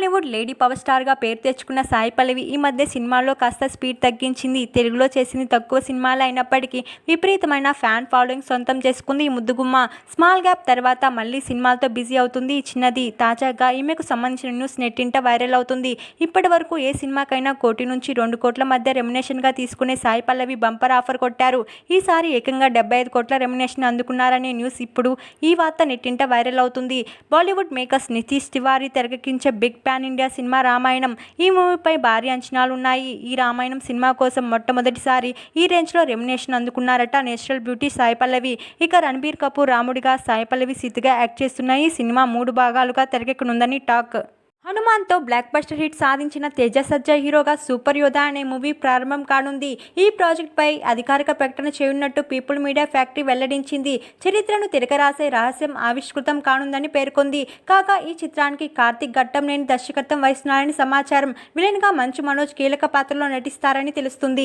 Tollywood lady power స్టార్గా పేరు తెచ్చుకున్న సాయి పల్లవి ఈ మధ్య సినిమాల్లో కాస్త స్పీడ్ తగ్గించింది. తెలుగులో చేసింది తక్కువ సినిమాలు అయినప్పటికీ విపరీతమైన ఫ్యాన్ ఫాలోయింగ్ సొంతం చేసుకుంది ఈ ముద్దుగుమ్మ. స్మాల్ గ్యాప్ తర్వాత మళ్ళీ సినిమాలతో బిజీ అవుతుంది ఈ చిన్నది. తాజాగా ఈమెకు సంబంధించిన న్యూస్ నెట్టింట వైరల్ అవుతుంది. ఇప్పటి వరకు ఏ సినిమాకైనా 1 కోటి నుంచి 2 కోట్ల మధ్య రెమ్యునేషన్గా తీసుకునే సాయి పల్లవి బంపర్ ఆఫర్ కొట్టారు. ఈసారి ఏకంగా 75 కోట్ల రెమ్యునేషన్ అందుకున్నారనే న్యూస్ ఇప్పుడు ఈ వార్త నెట్టింట వైరల్ అవుతుంది. బాలీవుడ్ మేకర్స్ నితీష్ తివారీ తెరకెక్కించే big pan India cinema Ramayanam. ఈ మూవీపై భారీ అంచనాలు ఉన్నాయి. ఈ రామాయణం సినిమా కోసం మొట్టమొదటిసారి ఈ రేంజ్లో remuneration అందుకున్నారట natural beauty Sai Pallavi. ఇక రణబీర్ కపూర్ రాముడిగా, సాయి పల్లవి సీతగా యాక్ట్ చేస్తున్న ఈ సినిమా 3 భాగాలుగా తెరకెక్కనుందని టాక్. హనుమాన్తో బ్లాక్ బస్టర్ హిట్ సాధించిన తేజ సజ్జా హీరోగా సూపర్ యోధా అనే మూవీ ప్రారంభం కానుంది. ఈ ప్రాజెక్ట్పై అధికారిక ప్రకటన చేయనున్నట్టు పీపుల్ మీడియా ఫ్యాక్టరీ వెల్లడించింది. చరిత్రను తిరగరాసే రహస్యం ఆవిష్కృతం కానుందని పేర్కొంది. కాగా ఈ చిత్రానికి కార్తిక్ ఘట్టంనేని దర్శకత్వం వహిస్తున్నారని సమాచారం. విలన్గా మంచు మనోజ్ కీలక పాత్రలో నటిస్తారని తెలుస్తుంది.